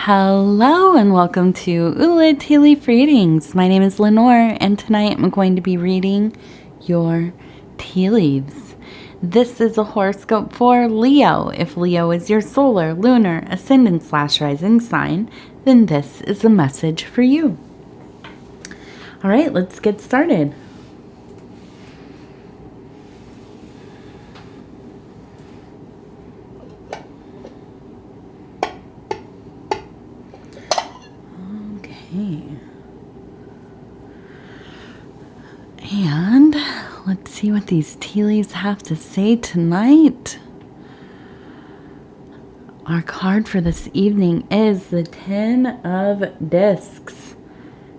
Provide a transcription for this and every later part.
Hello and welcome to Ula Tea Leaf Readings. My name is Lenor and tonight I'm going to be reading your tea leaves. This is a horoscope for Leo. If Leo is your solar, lunar, ascendant / rising sign, then this is a message for you. All right, let's get started. And let's see what these tea leaves have to say tonight. Our card for this evening is the 10 of Discs.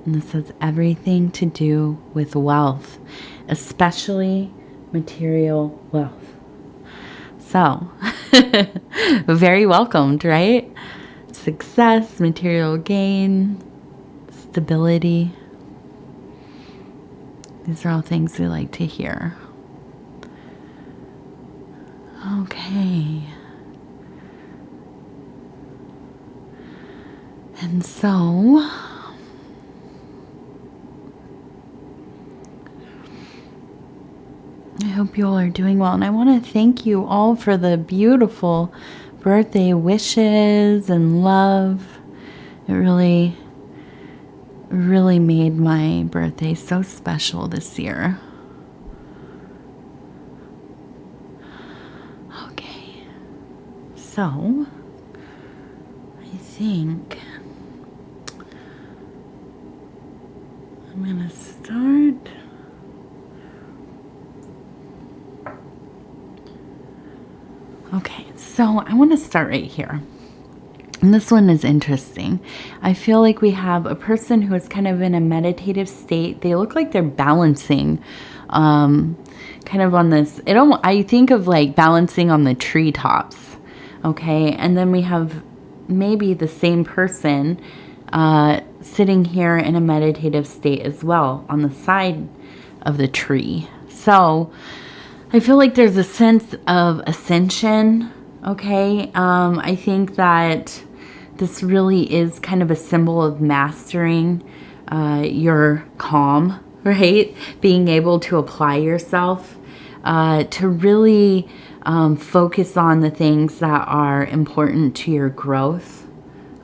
And this has everything to do with wealth, especially material wealth. So, very welcomed, right? Success, material gain, stability. These are all things we like to hear. Okay. And so, I hope you all are doing well. And I want to thank you all for the beautiful birthday wishes and love. It really made my birthday so special this year. Okay, so I think I'm gonna start. Okay, so I want to start right here. And this one is interesting. I feel like we have a person who is kind of in a meditative state. They look like they're balancing kind of on this. I think of like balancing on the treetops. Okay. And then we have maybe the same person sitting here in a meditative state as well on the side of the tree. So I feel like there's a sense of ascension. Okay. I think that this really is kind of a symbol of mastering your calm, right? Being able to apply yourself to really focus on the things that are important to your growth,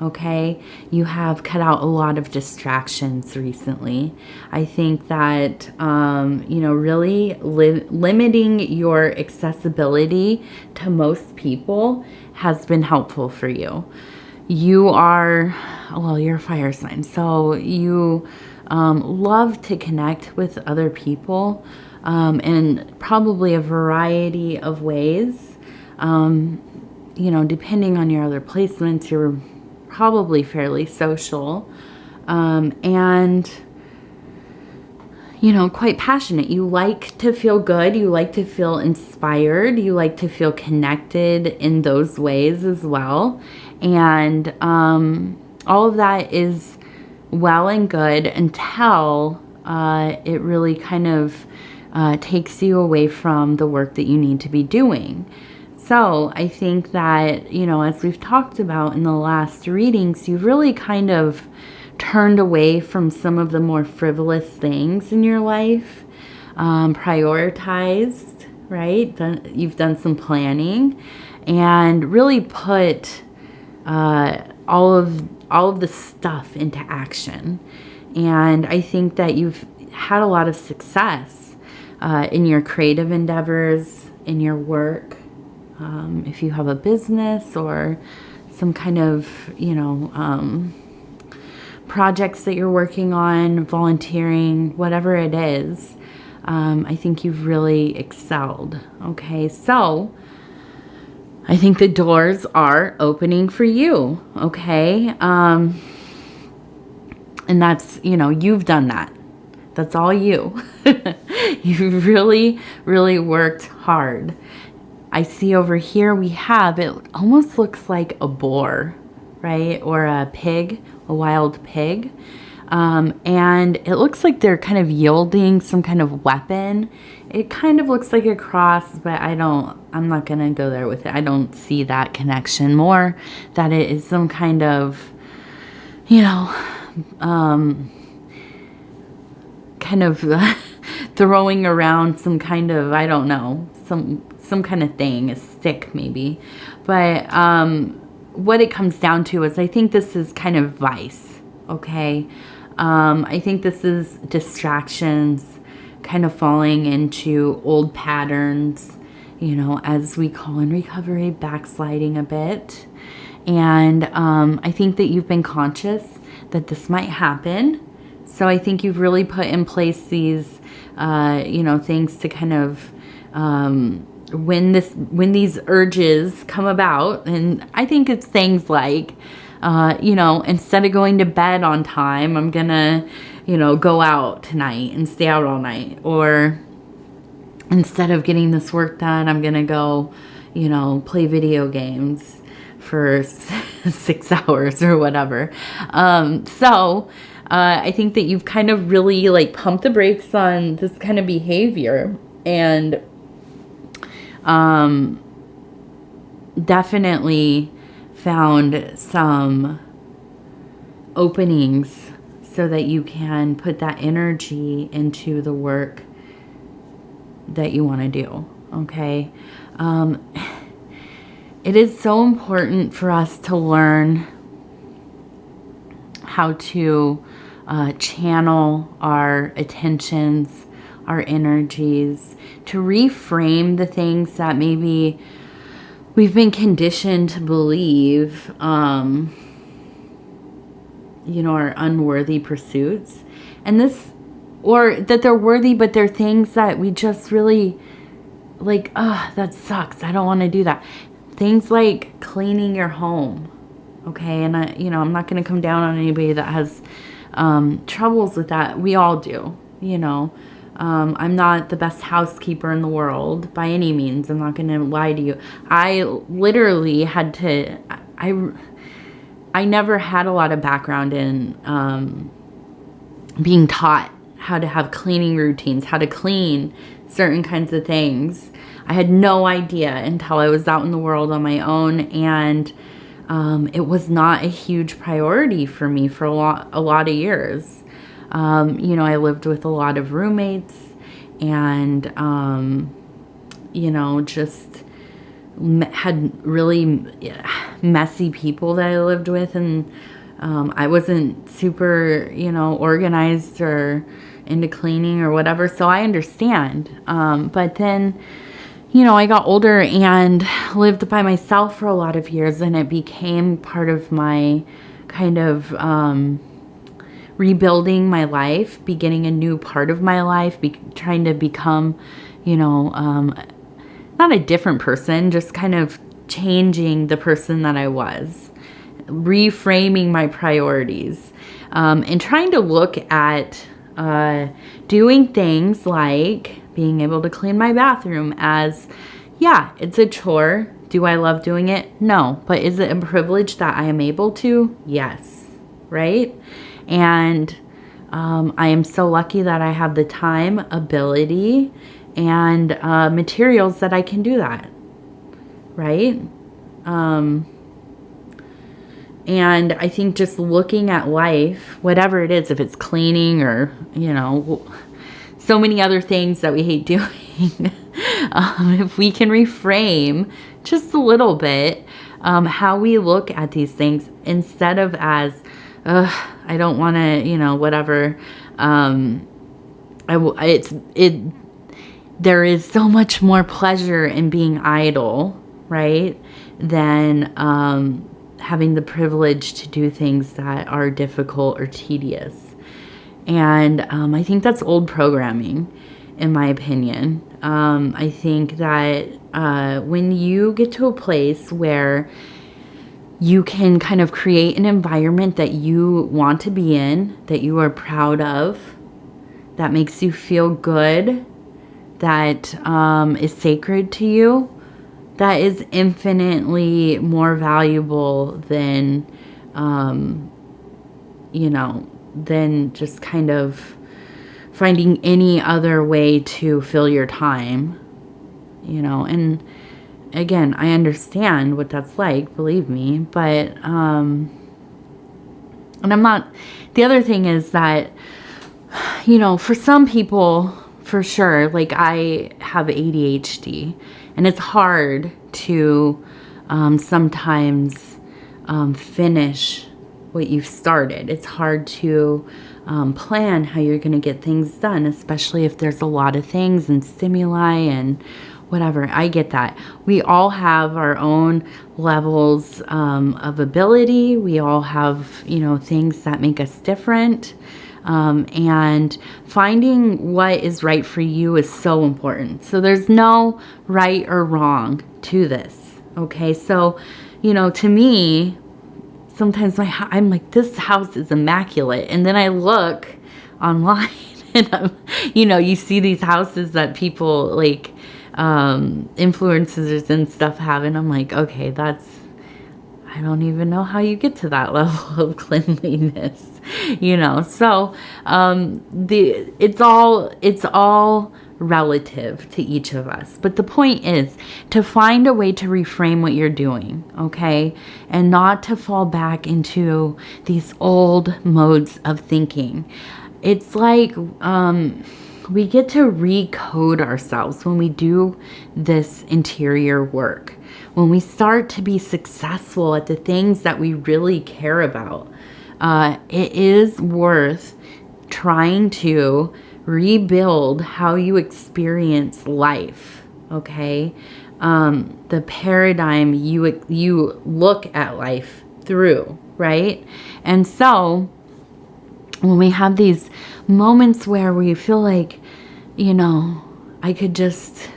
okay? You have cut out a lot of distractions recently. I think that, really limiting your accessibility to most people has been helpful for you. You're a fire sign, so you love to connect with other people in probably a variety of ways. Depending on your other placements, you're probably fairly social and quite passionate. You like to feel good. You like to feel inspired. You like to feel connected in those ways as well. And all of that is well and good until it really kind of takes you away from the work that you need to be doing. So I think that, as we've talked about in the last readings, you've really kind of turned away from some of the more frivolous things in your life, prioritized, right? You've done some planning and really put all of the stuff into action. And I think that you've had a lot of success in your creative endeavors, in your work. If you have a business or some kind of, projects that you're working on, volunteering, whatever it is, I think you've really excelled. Okay, so I think the doors are opening for you. Okay, and that's, you've done that. That's all you. You really, really worked hard. I see over here it almost looks like a boar, right? Or a pig, a wild pig. And it looks like they're kind of yielding some kind of weapon. It kind of looks like a cross, but I'm not going to go there with it. I don't see that connection. More that it is some kind of you know, kind of throwing around some kind of, I don't know, some kind of thing, a stick maybe. But what it comes down to is I think this is kind of vice, okay? I think this is distractions, kind of falling into old patterns, you know, as we call in recovery, backsliding a bit. And I think that you've been conscious that this might happen. So I think you've really put in place these, you know, things to kind of, when these urges come about, and I think it's things like, you know, instead of going to bed on time, I'm gonna, you know, go out tonight and stay out all night. Or instead of getting this work done, I'm gonna go, you know, play video games for 6 hours or whatever. I think that you've kind of really like pumped the brakes on this kind of behavior, and definitely found some openings so that you can put that energy into the work that you want to do. Okay. It is so important for us to learn how to channel our attentions, our energies, to reframe the things that maybe we've been conditioned to believe, you know, are unworthy pursuits. And this, or that they're worthy, but they're things that we just really like, that sucks. I don't want to do that. Things like cleaning your home. Okay. And I'm not going to come down on anybody that has troubles with that. We all do, you know. I'm not the best housekeeper in the world by any means. I'm not going to lie to you. I literally had to, I never had a lot of background in being taught how to have cleaning routines, how to clean certain kinds of things. I had no idea until I was out in the world on my own, and it was not a huge priority for me for a lot of years. You know, I lived with a lot of roommates, and you know, just had really messy people that I lived with, and I wasn't super, you know, organized or into cleaning or whatever, so I understand. But then, you know, I got older and lived by myself for a lot of years, and it became part of my kind of rebuilding my life, beginning a new part of my life, trying to become, you know, not a different person, just kind of changing the person that I was, reframing my priorities, and trying to look at doing things like being able to clean my bathroom as, yeah, it's a chore. Do I love doing it? No. But is it a privilege that I am able to? Yes. Right? And I am so lucky that I have the time, ability, and materials that I can do that. Right? And I think just looking at life, whatever it is, if it's cleaning or, you know, so many other things that we hate doing, if we can reframe just a little bit how we look at these things, instead of as, I don't want to, you know, whatever. There is so much more pleasure in being idle, right, than having the privilege to do things that are difficult or tedious. And I think that's old programming, in my opinion. I think that when you get to a place where you can kind of create an environment that you want to be in, that you are proud of, that makes you feel good, that is sacred to you, that is infinitely more valuable than, you know, than just kind of finding any other way to fill your time, you know. And again, I understand what that's like, believe me, but And the other thing is that, you know, for some people, for sure, like I have ADHD, and it's hard to sometimes finish what you've started. It's hard to plan how you're going to get things done, especially if there's a lot of things and stimuli and whatever. I get that. We all have our own levels of ability. We all have, you know, things that make us different. And finding what is right for you is so important. So there's no right or wrong to this. Okay. So, you know, to me, sometimes I'm like, this house is immaculate. And then I look online and you know, you see these houses that people like, influencers and stuff have. And I'm like, okay, I don't even know how you get to that level of cleanliness, you know? So, it's all relative to each of us. But the point is to find a way to reframe what you're doing, okay? And not to fall back into these old modes of thinking. It's like, we get to recode ourselves when we do this interior work. When we start to be successful at the things that we really care about, it is worth trying to rebuild how you experience life, okay? The paradigm you look at life through, right? And so when we have these moments where we feel like, you know, I could just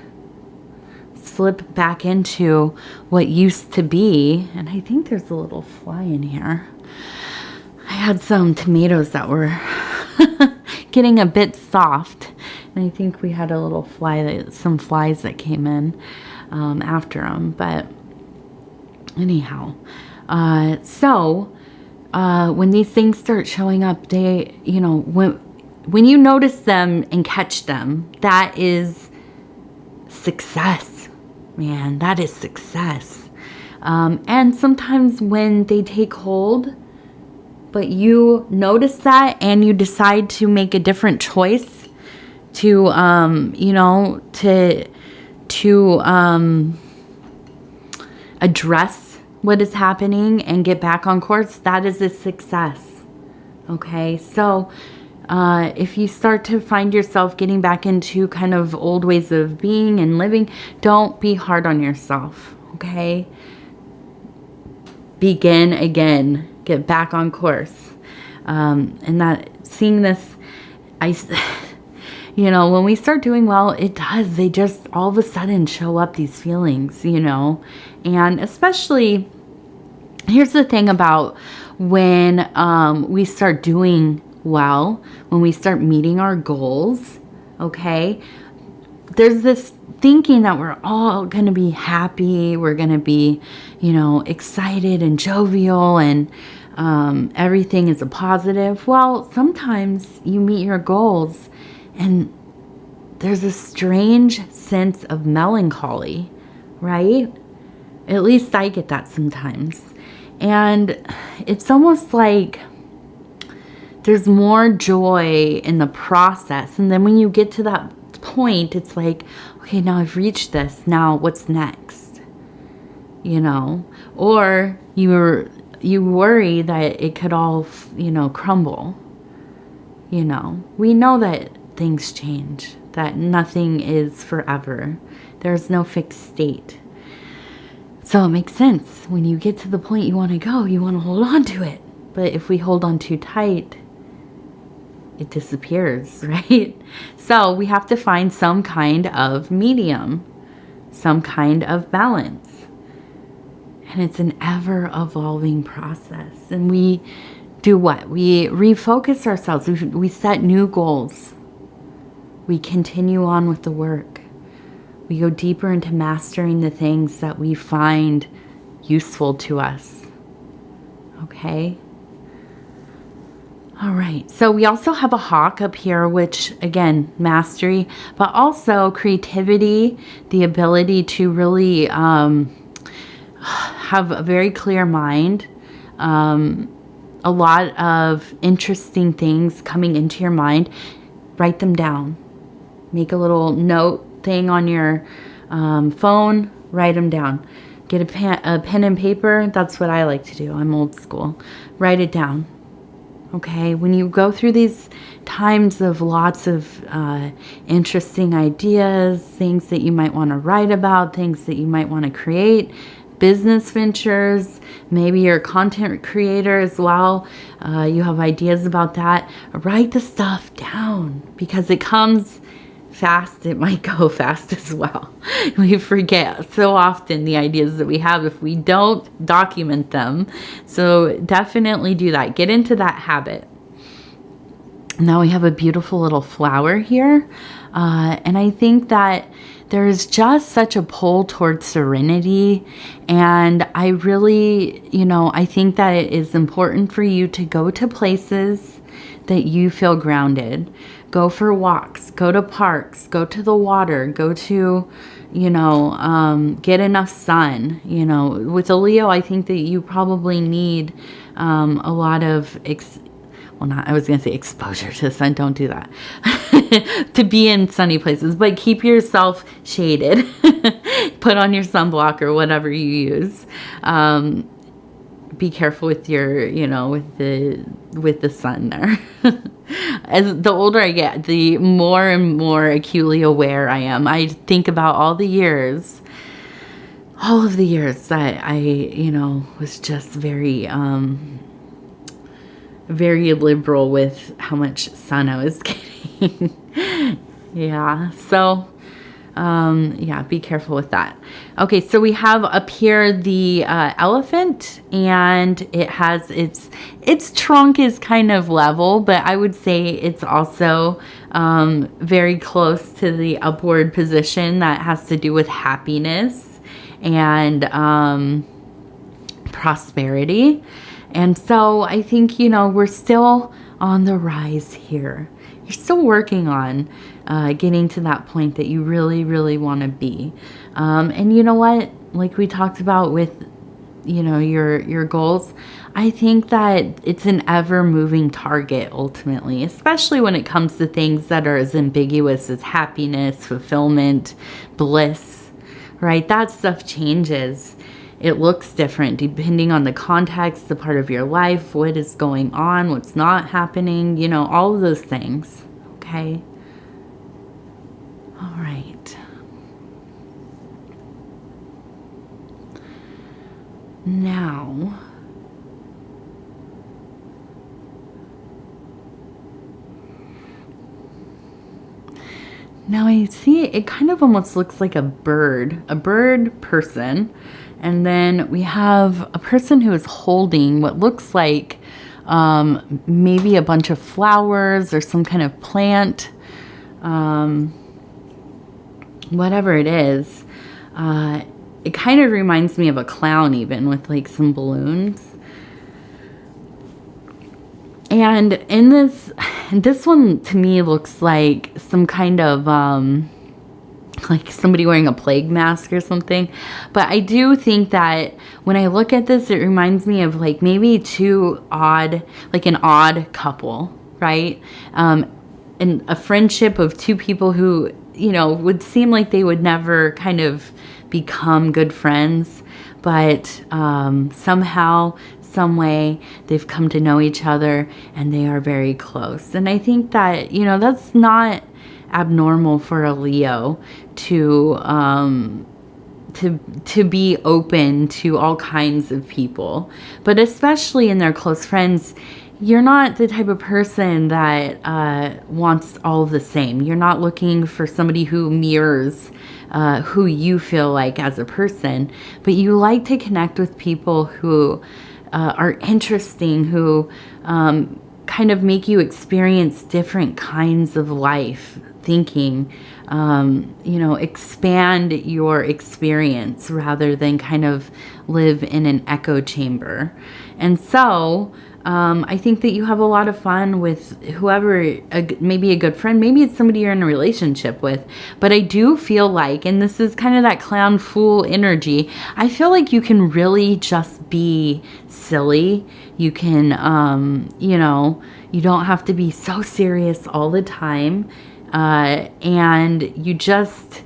slip back into what used to be. And I think there's a little fly in here. I had some tomatoes that were getting a bit soft. And I think we had a little some flies that came in after them. But anyhow, when these things start showing up, they, you know, when you notice them and catch them, that is success. Man, that is success. And sometimes when they take hold, but you notice that and you decide to make a different choice to, you know, to address what is happening and get back on course, that is a success. Okay, so if you start to find yourself getting back into kind of old ways of being and living, don't be hard on yourself, okay? Begin again, get back on course. And that seeing this, you know, when we start doing well, they just all of a sudden show up, these feelings, you know, and especially, here's the thing about when we start doing well, when we start meeting our goals, okay, there's this thinking that we're all going to be happy, we're going to be, you know, excited and jovial, and everything is a positive. Well, sometimes you meet your goals and there's a strange sense of melancholy, right? At least I get that sometimes. And it's almost like there's more joy in the process. And then when you get to that point, it's like, okay, now I've reached this. Now what's next? You know, or you worry that it could all, you know, crumble. You know, we know that things change, that nothing is forever. There's no fixed state. So it makes sense. When you get to the point you want to go, you want to hold on to it. But if we hold on too tight, it disappears, right? So we have to find some kind of medium, some kind of balance. And it's an ever-evolving process. And we do what? We refocus ourselves. We set new goals. We continue on with the work. We go deeper into mastering the things that we find useful to us. Okay? All right. So we also have a hawk up here, which, again, mastery, but also creativity, the ability to really have a very clear mind, a lot of interesting things coming into your mind, write them down. Make a little note thing on your phone, write them down. Get a pen and paper. That's what I like to do. I'm old school. Write it down. Okay, when you go through these times of lots of interesting ideas, things that you might want to write about, things that you might want to create, business ventures, maybe you're a content creator as well, you have ideas about that, write the stuff down because it comes fast. It might go fast as well. We forget so often the ideas that we have if we don't document them. So definitely do that. Get into that habit. Now we have a beautiful little flower here. And I think that there's just such a pull towards serenity. And I really, I think that it is important for you to go to places that you feel grounded. Go for walks, go to parks, go to the water, go to, get enough sun. With a Leo, I think that you probably need a lot of, I was going to say exposure to the sun. Don't do that. To be in sunny places, but keep yourself shaded. Put on your sunblock or whatever you use. Be careful with your, with the sun there. As the older I get, the more and more acutely aware I am. I think about all of the years that I, was just very, very liberal with how much sun I was getting. Yeah. So, be careful with that. Okay, so we have up here the elephant, and it has its trunk is kind of level, but I would say it's also very close to the upward position that has to do with happiness and prosperity. And so I think, we're still on the rise here. You're still working on getting to that point that you really, really want to be. And you know what? Like we talked about with, your goals, I think that it's an ever-moving target ultimately, especially when it comes to things that are as ambiguous as happiness, fulfillment, bliss, right? That stuff changes. It looks different depending on the context, the part of your life, what is going on, what's not happening, all of those things. Okay. All right. Now I see it kind of almost looks like a bird person. And then we have a person who is holding what looks like maybe a bunch of flowers or some kind of plant, whatever it is. It kind of reminds me of a clown even with like some balloons. And in this one to me looks like some kind of like somebody wearing a plague mask or something. But I do think that when I look at this, it reminds me of like maybe an odd couple, right? And a friendship of two people who, would seem like they would never kind of become good friends. But somehow, some way, they've come to know each other and they are very close. And I think that, that's not abnormal for a Leo to be open to all kinds of people, but especially in their close friends. You're not the type of person that wants all of the same. You're not looking for somebody who mirrors who you feel like as a person, but you like to connect with people who are interesting, who kind of make you experience different kinds of life thinking, expand your experience rather than kind of live in an echo chamber. And so I think that you have a lot of fun with whoever, maybe a good friend, maybe it's somebody you're in a relationship with. But I do feel like, and this is kind of that clown fool energy, I feel like you can really just be silly. You can, you know, you don't have to be so serious all the time. And you just,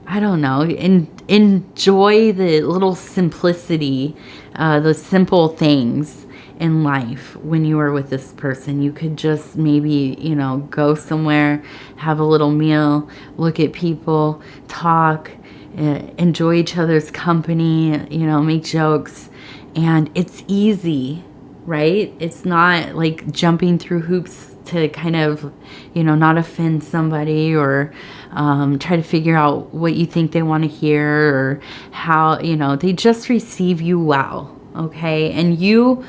I don't know, enjoy the little simplicity, the simple things in life when you are with this person. You could just maybe, you know, go somewhere, have a little meal, look at people, talk, enjoy each other's company, you know, make jokes. And it's easy, right? It's not like jumping through hoops to kind of, you know, not offend somebody or try to figure out what you think they want to hear or how, you know, they just receive you well, okay? And you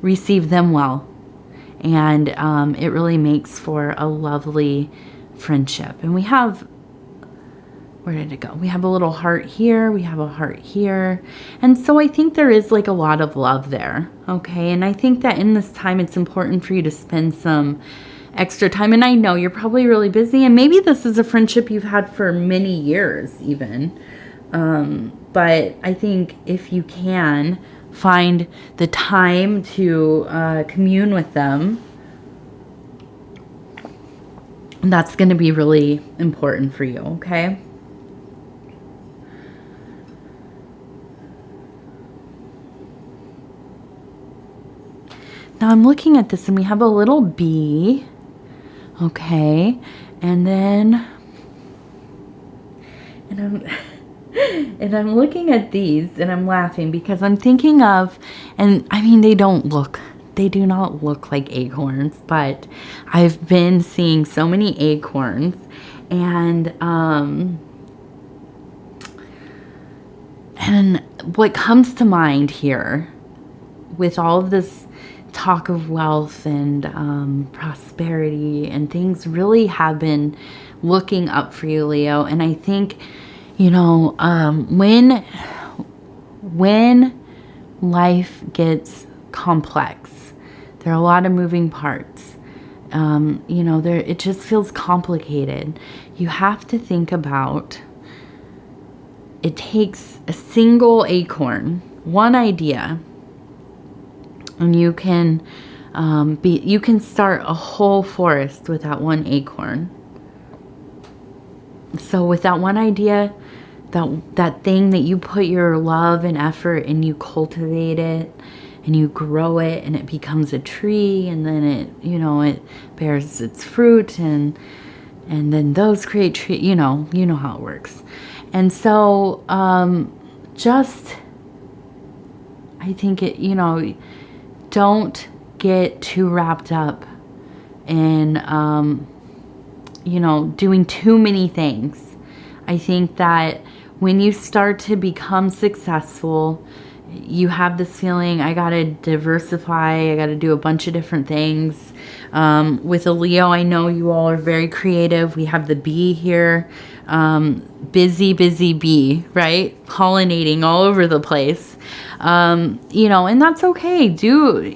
receive them well. And it really makes for a lovely friendship. And we have, where did it go? We have a little heart here. We have a heart here. And so I think there is like a lot of love there. Okay. And I think that in this time, it's important for you to spend some extra time. And I know you're probably really busy, and maybe this is a friendship you've had for many years even. But I think if you can find the time to commune with them, that's going to be really important for you. Okay. Now I'm looking at this and we have a little bee, okay, and then, and I'm looking at these and I'm laughing because I'm thinking of, and I mean, they do not look like acorns, but I've been seeing so many acorns, and what comes to mind here with all of this talk of wealth and prosperity and things really have been looking up for you, Leo. And I think, you know, when life gets complex, there are a lot of moving parts. You know, it just feels complicated. You have to think about, it takes a single acorn, one idea, and you can start a whole forest with that one acorn. So with that one idea, that thing that you put your love and effort and you cultivate it and you grow it and it becomes a tree, and then it, you know, it bears its fruit, and then those create tree, you know how it works. And so just, I think it, you know, don't get too wrapped up in, you know, doing too many things. I think that when you start to become successful, you have this feeling, I got to diversify, I got to do a bunch of different things. With a Leo, I know you all are very creative. We have the bee here, busy bee, right? Pollinating all over the place. You know, and that's okay. Do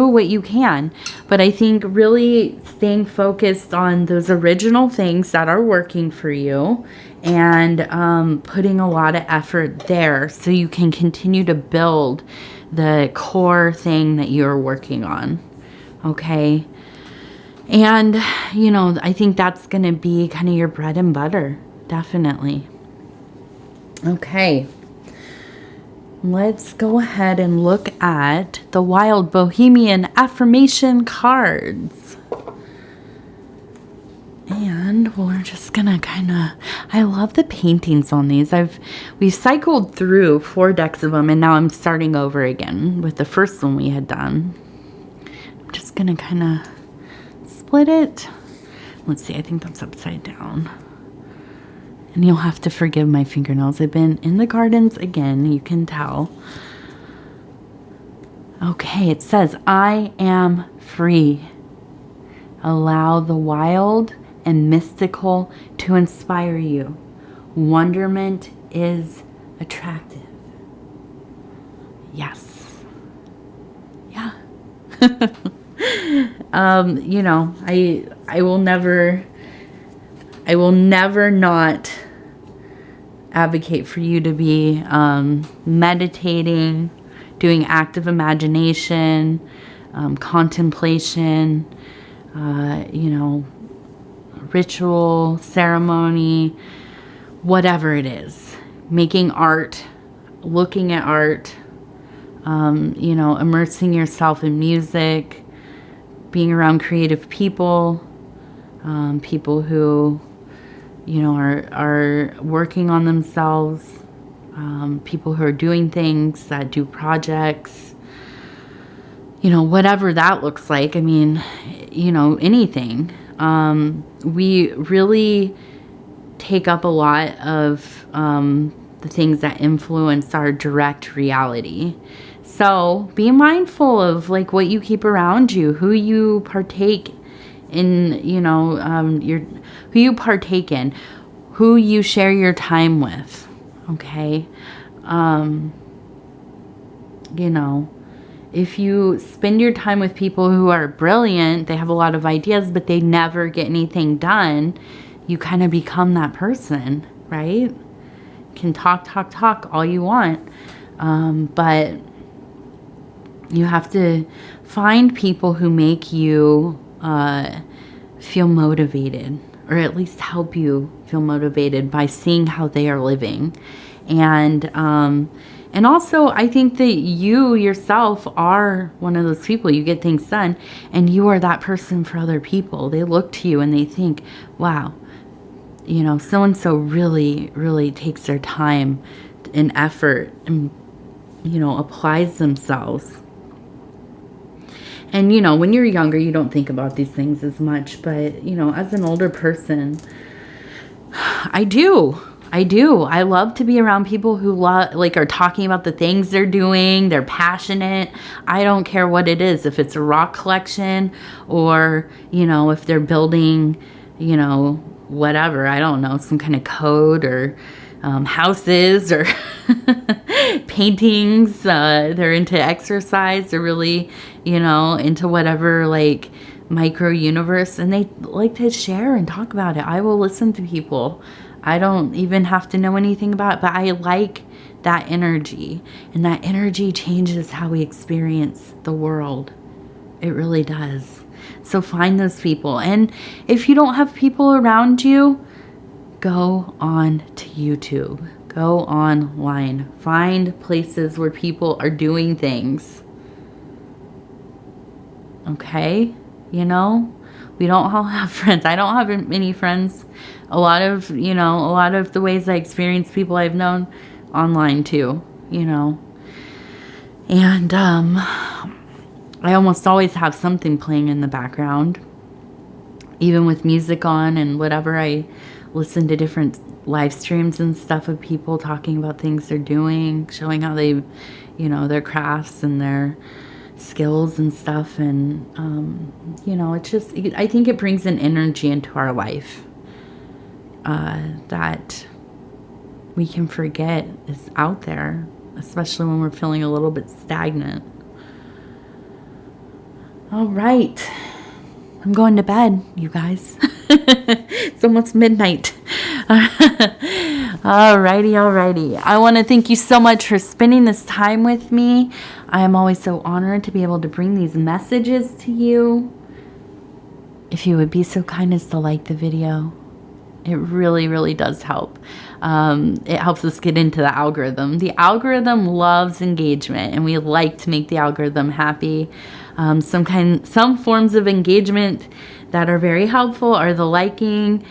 what you can. But I think really staying focused on those original things that are working for you, and putting a lot of effort there so you can continue to build the core thing that you're working on. Okay. And, you know, I think that's going to be kind of your bread and butter. Definitely. Okay. Let's go ahead and look at the Wild Bohemian Affirmation cards. And we're just gonna I love the paintings on these. We've cycled through 4 decks of them, and now I'm starting over again with the first one we had done. I'm just gonna split it. Let's see, I think that's upside down. And you'll have to forgive my fingernails. I've been in the gardens again, you can tell. Okay, it says, I am free. Allow the wild and mystical to inspire you. Wonderment is attractive. Yes. Yeah. You know, I will never not advocate for you to be meditating, doing active imagination, contemplation, you know, ritual, ceremony, whatever it is. Making art, looking at art, you know, immersing yourself in music, being around creative people, people who, you know, are working on themselves, people who are doing things, that do projects, you know, whatever that looks like. I mean, you know, anything. We really take up a lot of the things that influence our direct reality. So be mindful of like what you keep around you, who you partake in, you know, who you partake in, who you share your time with. Okay. You know, if you spend your time with people who are brilliant, they have a lot of ideas, but they never get anything done, you kind of become that person, right? You can talk all you want. But you have to find people who make you feel motivated, or at least help you feel motivated by seeing how they are living. And also, I think that you yourself are one of those people. You get things done, and you are that person for other people. They look to you and they think, wow, you know, so-and-so really, really takes their time and effort and, you know, applies themselves. And, you know, when you're younger, you don't think about these things as much. But, you know, as an older person, I do. I love to be around people who are talking about the things they're doing. They're passionate. I don't care what it is. If it's a rock collection, or, you know, if they're building, you know, whatever, I don't know, some kind of code, or houses, or paintings. They're into exercise. They're really, you know, into whatever, like, micro universe, and they like to share and talk about it. I will listen to people. I don't even have to know anything about it, but I like that energy, and that energy changes how we experience the world. It really does. So find those people. And if you don't have people around you, go on to YouTube. Go online. Find places where people are doing things. Okay? You know? We don't all have friends. I don't have many friends. A lot of the ways I experience people I've known online too, you know. And I almost always have something playing in the background. Even with music on and whatever, I listen to different live streams and stuff of people talking about things they're doing, showing how they, you know, their crafts and their skills and stuff. And, you know, it's just, I think it brings an energy into our life that we can forget is out there, especially when we're feeling a little bit stagnant. All right. I'm going to bed, you guys. It's almost midnight. Alrighty. I want to thank you so much for spending this time with me. I am always so honored to be able to bring these messages to you. If you would be so kind as to like the video, it really, really does help. It helps us get into the algorithm. The algorithm loves engagement, and we like to make the algorithm happy. Some forms of engagement that are very helpful are the liking,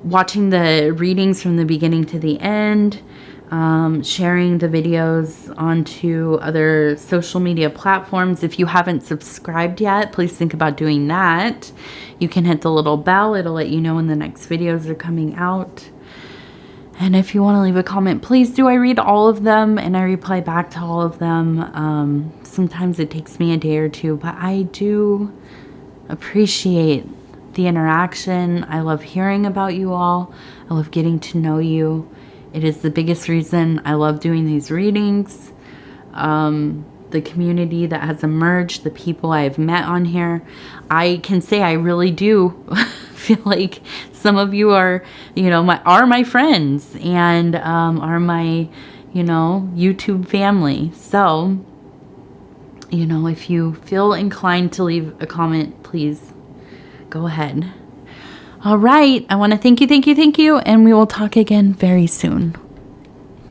watching the readings from the beginning to the end, sharing the videos onto other social media platforms. If you haven't subscribed yet, please think about doing that. You can hit the little bell. It'll let you know when the next videos are coming out. And if you want to leave a comment, please do. I read all of them and I reply back to all of them. Sometimes it takes me a day or two, but I do appreciate the interaction. I love hearing about you all. I love getting to know you. It is the biggest reason I love doing these readings. the community that has emerged, the people I've met on here. I can say I really do feel like some of you are, my friends and are my, YouTube family. So, if you feel inclined to leave a comment, please go ahead. All right. I want to thank you, and we will talk again very soon.